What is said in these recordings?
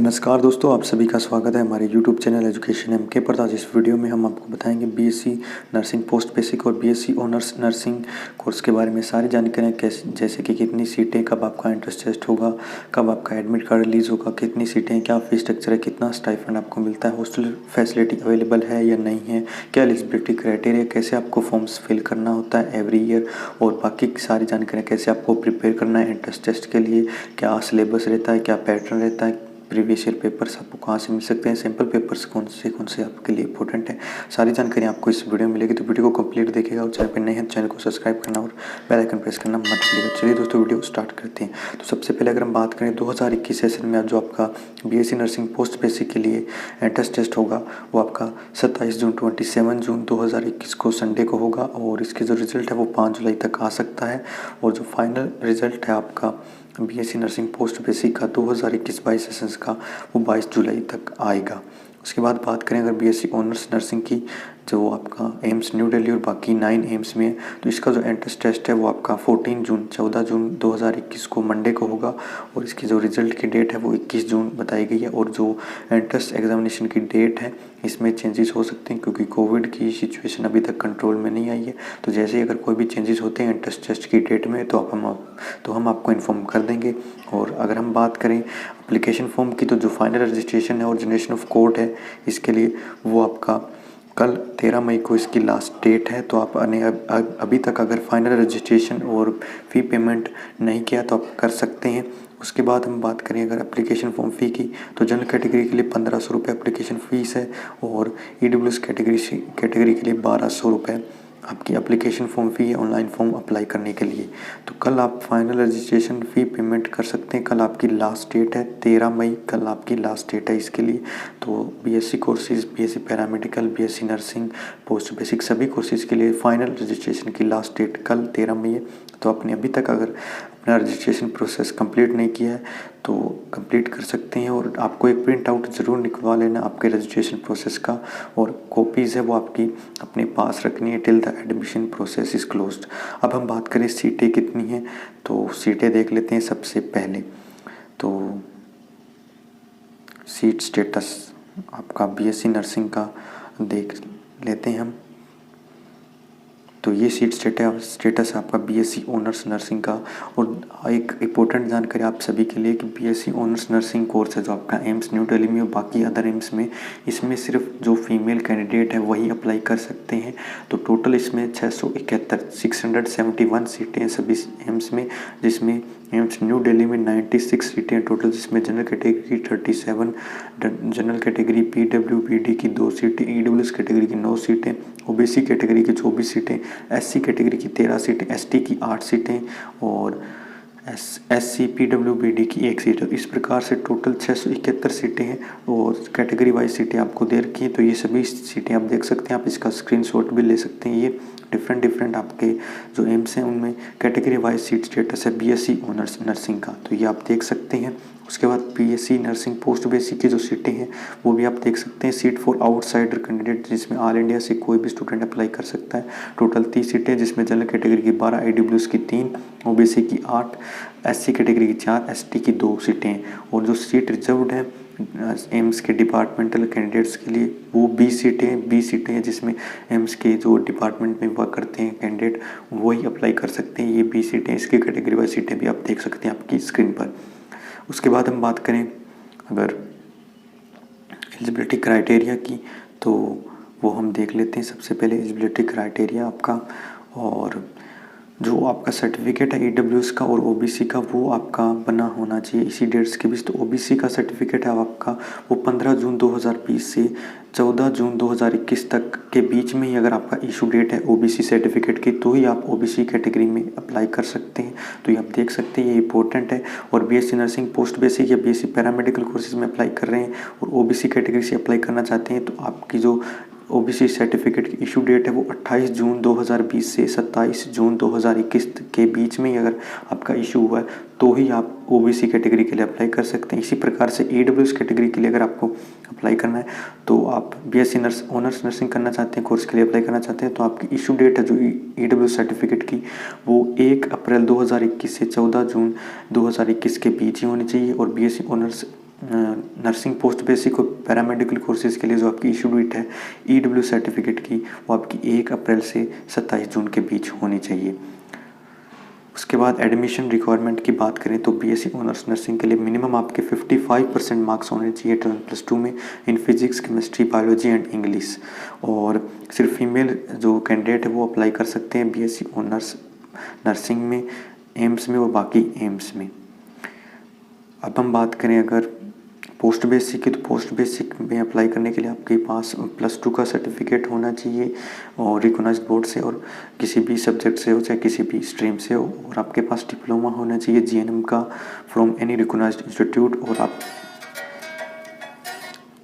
नमस्कार दोस्तों, आप सभी का स्वागत है हमारे YouTube चैनल एजुकेशन एमके पर। आज इस वीडियो में हम आपको बताएंगे बीएससी नर्सिंग पोस्ट बेसिक और बीएससी ऑनर्स नर्सिंग कोर्स के बारे में सारी जानकारियाँ, कैसे जैसे कि कितनी सीटें, कब आपका एंट्रेंस टेस्ट होगा, कब आपका एडमिट कार्ड रिलीज़ होगा, कितनी सीटें, क्या फीस स्ट्रक्चर है, कितना स्टाइपेंड आपको मिलता है, हॉस्टल फैसिलिटी अवेलेबल है या नहीं है, क्या एलिजिबिलिटी क्राइटेरिया, कैसे आपको फॉर्म्स फिल करना होता है एवरी ईयर, और बाकी सारी जानकारियाँ, कैसे आपको प्रिपेयर करना है एंट्रेंस टेस्ट के लिए, क्या सिलेबस रहता है, क्या पैटर्न रहता है, प्रीवियस ईयर पेपर्स आपको कहाँ से मिल सकते हैं, सैम्पल पेपर्स कौन से आपके लिए इंपॉर्टेंट है, सारी जानकारी आपको इस वीडियो में मिलेगी। तो वीडियो को कंप्लीट देखिएगा और चैनल पर नए हैं चैनल को सब्सक्राइब करना और बेल आइकन प्रेस करना मत भूलिएगा। चलिए दोस्तों, वीडियो स्टार्ट करते हैं। तो सबसे पहले अगर हम बात करें 2021 सेशन में जो आपका बीएससी नर्सिंग पोस्ट बेसिक के लिए एंट्रेंस टेस्ट होगा वो आपका 27 जून 27 जून 2021 को संडे को होगा, और इसके जो रिजल्ट है वो 5 जुलाई तक आ सकता है, और जो फाइनल रिजल्ट है आपका बीएससी नर्सिंग पोस्ट बेसिक का 2021-22 सेशंस का वो 22 जुलाई तक आएगा। उसके बाद बात करें अगर बीएससी ऑनर्स नर्सिंग की, जो आपका एम्स न्यू दिल्ली और बाकी 9 एम्स में है, तो इसका जो एंट्रेंस टेस्ट है वो आपका 14 जून 2021 को मंडे को होगा, और इसकी जो रिजल्ट की डेट है वो 21 जून बताई गई है। और जो एंट्रेंस एग्जामिनेशन की डेट है इसमें चेंजेस हो सकते हैं, क्योंकि कोविड की सिचुएशन अभी तक कंट्रोल में नहीं आई है। तो जैसे ही अगर कोई भी चेंजेस होते हैं एंट्रेंस टेस्ट की डेट में तो हम आपको इन्फॉर्म कर देंगे। और अगर हम बात करें एप्लीकेशन फॉर्म की, तो जो फाइनल रजिस्ट्रेशन है और जनरेशन ऑफ कोड है इसके लिए वो आपका कल 13 मई को इसकी लास्ट डेट है। तो आप अभी तक अगर फाइनल रजिस्ट्रेशन और फ़ी पेमेंट नहीं किया तो आप कर सकते हैं। उसके बाद हम बात करें अगर एप्लीकेशन फॉर्म फ़ी की, तो जनरल कैटेगरी के लिए 1500 रुपये एप्लीकेशन फ़ीस है, और ईडब्ल्यूएस कैटेगरी के लिए 1200 रुपये आपकी एप्लीकेशन फॉर्म फ़ी है ऑनलाइन फॉर्म अप्लाई करने के लिए। तो कल आप फाइनल रजिस्ट्रेशन फ़ी पेमेंट कर सकते हैं। कल आपकी लास्ट डेट है 13 मई, कल आपकी लास्ट डेट है इसके लिए। तो BSc courses, BSc paramedical, BSc nursing, post basic सभी कोर्सेज़ के लिए फाइनल रजिस्ट्रेशन की लास्ट डेट कल 13 मई है। तो आपने अभी तक अगर अपना रजिस्ट्रेशन प्रोसेस कंप्लीट नहीं किया है तो कंप्लीट कर सकते हैं, और आपको एक प्रिंट आउट ज़रूर निकलवा लेना आपके रजिस्ट्रेशन प्रोसेस का, और कॉपीज़ है वो आपकी अपने पास रखनी है till the admission process is closed. अब हम बात करें सीटें कितनी हैं, तो सीटें देख लेते हैं। सबसे पहले तो सीट स्टेटस आपका बीएससी नर्सिंग का देख लेते हैं हम। तो ये सीट स्टेटस है आपका बीएससी ऑनर्स नर्सिंग का। और एक इम्पोर्टेंट जानकारी आप सभी के लिए कि बीएससी ऑनर्स नर्सिंग कोर्स है जो आपका एम्स न्यू दिल्ली में और बाकी अदर एम्स में, इसमें सिर्फ जो फीमेल कैंडिडेट है वही अप्लाई कर सकते हैं। तो टोटल इसमें 671 सीटें हैं सभी एम्स में, जिसमें एम्स न्यू दिल्ली में 96 सीटें हैं टोटल, जिसमें general category 37, general category PWBD की 2 सीटें, ईडब्ल्यूएस कैटेगरी की 9 सीटें, ओबीसी कैटेगरी की 24 सीटें, एससी कैटेगरी की 13 सीटें, एसटी की 8 सीटें, और एससी पीडब्ल्यूबीडी की 1 सीट है। इस प्रकार से टोटल 671 सीटें हैं, और कैटेगरी वाइज सीटें आपको दे रखी हैं। तो ये सभी सीटें आप देख सकते हैं, आप इसका स्क्रीनशॉट भी ले सकते हैं। ये डिफरेंट आपके जो एम्स हैं उनमें कैटेगरी वाइज सीट स्टेटस है बीएससी ऑनर्स नर्सिंग का, तो ये आप देख सकते हैं। उसके बाद बीएससी नर्सिंग पोस्ट बेसिक की जो सीटें हैं वो भी आप देख सकते हैं। सीट फॉर आउटसाइडर कैंडिडेट, जिसमें ऑल इंडिया से कोई भी स्टूडेंट अप्लाई कर सकता है। टोटल 30 सीटें, जिसमें जनरल कैटेगरी की 12, ईडब्ल्यूएस की 3, ओबीसी की 8, एससी कैटेगरी की 4, एसटी की 2 सीटें हैं। और जो सीट रिजर्व्ड है एम्स के डिपार्टमेंटल कैंडिडेट्स के लिए वो 20 सीटें हैं, जिसमें एम्स के जो डिपार्टमेंट में वर्क करते हैं कैंडिडेट वही अप्लाई कर सकते हैं। ये 20 सीटें, इसकी कैटेगरी वाइज सीटें भी आप देख सकते हैं आपकी स्क्रीन पर। उसके बाद हम बात करें अगर एलिजिबिलिटी क्राइटेरिया की, तो वो हम देख लेते हैं। सबसे पहले एलिजिबिलिटी क्राइटेरिया आपका, और जो आपका सर्टिफिकेट है ईडब्ल्यूएस का और ओबीसी का वो आपका बना होना चाहिए इसी डेट्स के बीच। तो ओबीसी का सर्टिफिकेट है आपका वो 15 जून 2020 से 14 जून 2021 तक के बीच में ही अगर आपका इशू डेट है ओबीसी सर्टिफिकेट की, तो ही आप ओबीसी कैटेगरी में अप्लाई कर सकते हैं। तो ये आप देख सकते हैं, ये इंपॉर्टेंट है। और बीएससी नर्सिंग पोस्ट बेसिक या बीएससी पैरामेडिकल कोर्सेज में अप्लाई कर रहे हैं और ओबीसी कैटेगरी से अप्लाई करना चाहते हैं, तो आपकी जो ओबीसी सर्टिफिकेट की इशू डेट है वो 28 जून 2020 से 27 जून 2021 के बीच में ही अगर आपका इशू हुआ है तो ही आप ओबीसी कैटेगरी के लिए अप्लाई कर सकते हैं। इसी प्रकार से ईडब्ल्यूएस कैटेगरी के लिए अगर आपको अप्लाई करना है, तो आप बीएससी ऑनर्स नर्सिंग करना चाहते हैं, कोर्स के लिए अप्लाई करना चाहते हैं, तो आपकी इशू डेट है जो ईडब्ल्यूएस सर्टिफिकेट की वो 1 अप्रैल 2021 से 14 जून 2021 के बीच ही होनी चाहिए। और BSc honours nursing post basic और पैरामेडिकल कोर्सेज़ के लिए जो आपकी इशू डेट है EW सर्टिफिकेट की, वो आपकी 1 अप्रैल से 27 जून के बीच होनी चाहिए। उसके बाद एडमिशन रिक्वायरमेंट की बात करें तो BSc ऑनर्स नर्सिंग के लिए मिनिमम आपके 55% मार्क्स होने चाहिए 12+2 में in physics, chemistry, biology and English. और सिर्फ फीमेल जो कैंडिडेट है वो अप्लाई कर सकते हैं BSc ऑनर्स नर्सिंग में, एम्स में और बाकी एम्स में। अब हम बात करें अगर पोस्ट बेसिक की, तो पोस्ट बेसिक में अप्लाई करने के लिए आपके पास +2 का सर्टिफिकेट होना चाहिए और रिकॉग्नाइज्ड बोर्ड से, और किसी भी सब्जेक्ट से हो चाहे किसी भी स्ट्रीम से हो, और आपके पास डिप्लोमा होना चाहिए GNM का फ्रॉम एनी रिकॉग्नाइज्ड इंस्टीट्यूट, और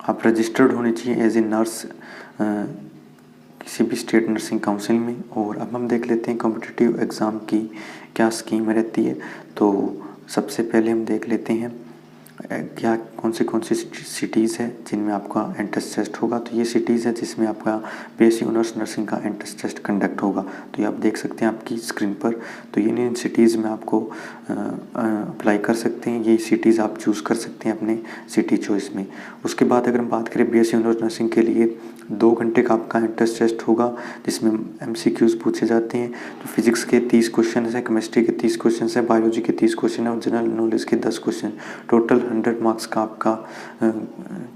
आप रजिस्टर्ड होने चाहिए एज ए नर्स किसी भी स्टेट नर्सिंग काउंसिल में। और अब हम देख लेते हैं कॉम्पिटिटिव एग्ज़ाम की क्या स्कीम रहती है। तो सबसे पहले हम देख लेते हैं क्या कौन सी सिटीज़ है जिनमें आपका एंट्रेंस टेस्ट होगा। तो ये सिटीज़ है जिसमें आपका BSc ऑनर्स नर्सिंग का एंट्रेंस टेस्ट कंडक्ट होगा। तो ये आप देख सकते हैं आपकी स्क्रीन पर। तो ये इन सिटीज़ में आपको अप्लाई कर सकते हैं, ये सिटीज़ आप चूज़ कर सकते हैं अपने सिटी चॉइस में। उसके बाद अगर हम बात करें BSc ऑनर्स नर्सिंग के लिए 2 घंटे का आपका एंट्रेंस टेस्ट होगा जिसमें MCQs पूछे जाते हैं। तो फिजिक्स के 30 क्वेश्चन है, केमिस्ट्री के 30 क्वेश्चन है, बायोलॉजी के 30 क्वेश्चन है और जनरल नॉलेज के 10 क्वेश्चन। टोटल 100 मार्क्स का आपका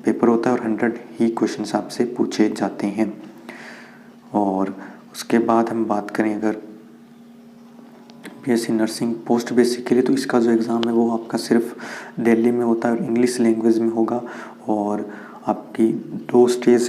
पेपर होता है और 100 ही क्वेश्चन आपसे पूछे जाते हैं। और उसके बाद हम बात करें अगर BSc नर्सिंग पोस्ट बेसिक के लिए, तो इसका जो एग्ज़ाम है वो आपका सिर्फ दिल्ली में होता है और इंग्लिश लैंग्वेज में होगा। और आपकी 2 स्टेज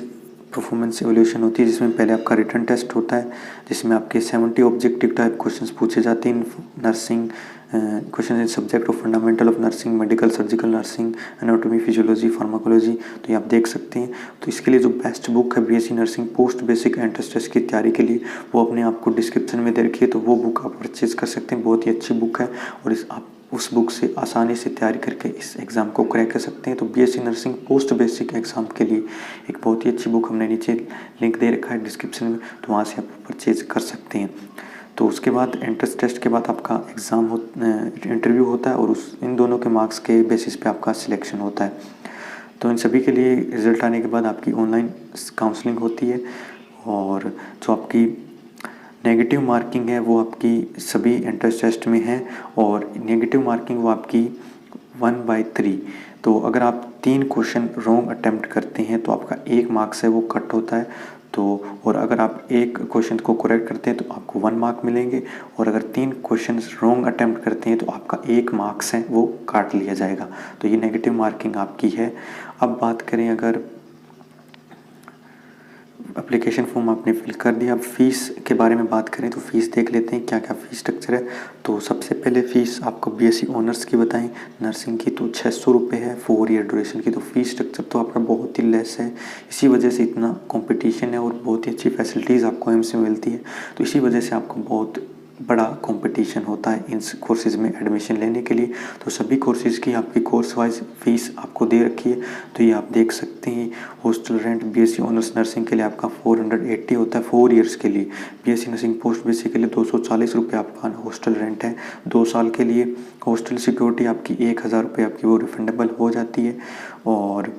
परफॉर्मेंस एवोल्यूशन होती है जिसमें पहले आपका रिटन टेस्ट होता है जिसमें आपके 70 ऑब्जेक्टिव टाइप क्वेश्चंस पूछे जाते हैं nursing question in subject of fundamental of nursing, medical, surgical nursing, anatomy, physiology, pharmacology. तो ये आप देख सकते हैं। तो इसके लिए जो बेस्ट बुक है BSc nursing post basic entrance test की तैयारी के लिए, वो अपने आपको डिस्क्रिप्शन में दे रखी है, तो वो बुक आप परचेज़ कर सकते हैं। बहुत ही अच्छी बुक है और आप उस बुक से आसानी से तैयारी करके इस एग्ज़ाम को क्रैक कर सकते हैं। तो BSc nursing post basic exam के लिए एक बहुत ही अच्छी बुक हमने नीचे लिंक दे रखा है डिस्क्रिप्शन में, तो वहाँ से आप परचेज़ कर सकते हैं। तो उसके बाद एंट्रेंस टेस्ट के बाद आपका एग्ज़ाम इंटरव्यू होता है और इन दोनों के मार्क्स के बेसिस पे आपका सिलेक्शन होता है। तो इन सभी के लिए रिज़ल्ट आने के बाद आपकी ऑनलाइन काउंसलिंग होती है और जो आपकी नेगेटिव मार्किंग है वो आपकी सभी एंट्रेंस टेस्ट में है और नेगेटिव मार्किंग वो आपकी 1/3। तो अगर आप 3 क्वेश्चन रॉन्ग अटेम्प्ट करते हैं तो आपका 1 मार्क्स है वो कट होता है। तो और अगर आप 1 क्वेश्चन को करेक्ट करते हैं तो आपको 1 मार्क मिलेंगे और अगर 3 क्वेश्चन रॉन्ग अटेम्प्ट करते हैं तो आपका 1 मार्क्स है वो काट लिया जाएगा। तो ये नेगेटिव मार्किंग आपकी है। अब बात करें अगर एप्लीकेशन फॉर्म आपने फिल कर दिया, अब फ़ीस के बारे में बात करें तो फ़ीस देख लेते हैं क्या क्या फ़ीस स्ट्रक्चर है। तो सबसे पहले फ़ीस आपको BSc ऑनर्स की बताएं नर्सिंग की तो 600 रुपये है 4 ईयर ड्यूरेशन की। तो फ़ीस स्ट्रक्चर तो आपका बहुत ही लेस है, इसी वजह से इतना कंपटीशन है और बहुत ही अच्छी फैसिलिटीज़ आपको एम्स में मिलती है। तो इसी वजह से आपको बहुत बड़ा कंपटीशन होता है इन कोर्सेज़ में एडमिशन लेने के लिए। तो सभी कोर्सेज़ की आपकी कोर्स वाइज फ़ीस आपको दे रखी है। तो ये आप देख सकते हैं। Hostel rent BSc honours nursing के लिए आपका 480 होता है 4 ईयर्स के लिए। BSc नर्सिंग पोस्ट बेसिक के लिए 240 रुपये आपका हॉस्टल रेंट है 2 साल के लिए। हॉस्टल सिक्योरिटी आपकी 1000 रुपये आपकी वो रिफंडेबल हो जाती है। और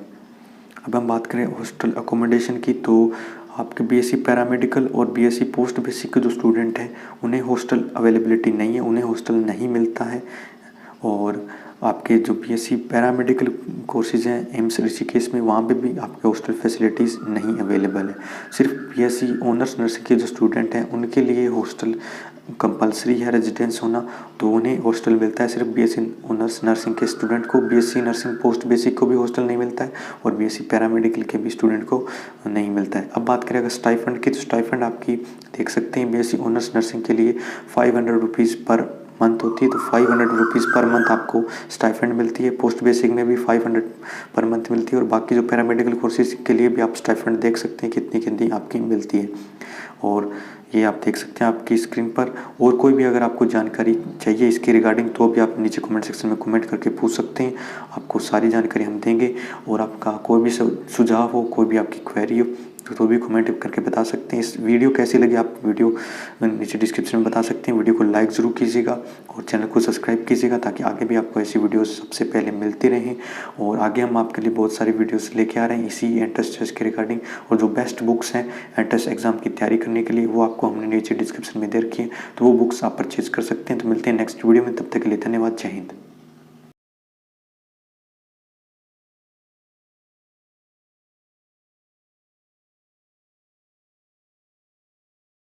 अब हम बात करें हॉस्टल अकोमोडेशन की, तो आपके BSc पैरामेडिकल और BSc पोस्ट बेसिक के जो स्टूडेंट हैं उन्हें हॉस्टल अवेलेबिलिटी नहीं है, उन्हें हॉस्टल नहीं मिलता है। और आपके जो BSc पैरामेडिकल कोर्सेज़ हैं एम्स ऋषिकेश में, वहाँ पे भी आपके हॉस्टल फैसिलिटीज़ नहीं अवेलेबल है। सिर्फ BSc ऑनर्स नर्सिंग के जो स्टूडेंट हैं उनके लिए हॉस्टल कंपलसरी है रेजिडेंस होना, तो उन्हें हॉस्टल मिलता है। सिर्फ BSc ऑनर्स नर्सिंग के स्टूडेंट को BSc नर्सिंग पोस्ट बेसिक को भी हॉस्टल नहीं मिलता है और BSc पैरामेडिकल के भी स्टूडेंट को नहीं मिलता है। अब बात करें अगर स्टाइफंड की, तो स्टाइफंड आपकी देख सकते हैं BSc ऑनर्स नर्सिंग के लिए 500 रुपीज़ पर मंथ होती है। तो 500 रुपीज़ पर मंथ आपको स्टाइफंड मिलती है। पोस्ट बेसिक में भी 500 पर मंथ मिलती है और बाकी जो पैरामेडिकल कोर्सेज के लिए भी आप स्टाइफंड देख सकते हैं कितनी कितनी आपकी मिलती है। और ये आप देख सकते हैं आपकी स्क्रीन पर। और कोई भी अगर आपको जानकारी चाहिए इसके रिगार्डिंग तो भी आप नीचे कमेंट सेक्शन में कमेंट करके पूछ सकते हैं, आपको सारी जानकारी हम देंगे। और आपका कोई भी सुझाव हो, कोई भी आपकी क्वेरी हो तो भी कमेंट करके बता सकते हैं। इस वीडियो कैसी लगी आप वीडियो नीचे डिस्क्रिप्शन में बता सकते हैं। वीडियो को लाइक ज़रूर कीजिएगा और चैनल को सब्सक्राइब कीजिएगा ताकि आगे भी आपको ऐसी वीडियोस सबसे पहले मिलती रहें। और आगे हम आपके लिए बहुत सारी वीडियोस लेके आ रहे हैं इसी एंट्रेंस टेस्ट के रिगार्डिंग, और जो बेस्ट बुक्स हैं एंट्रेंस एग्जाम की तैयारी करने के लिए वो आपको हमने नीचे डिस्क्रिप्शन में दे रखी है, तो वो बुक्स आप परचेज कर सकते हैं। तो मिलते हैं नेक्स्ट वीडियो में, तब तक के लिए धन्यवाद। जय हिंद।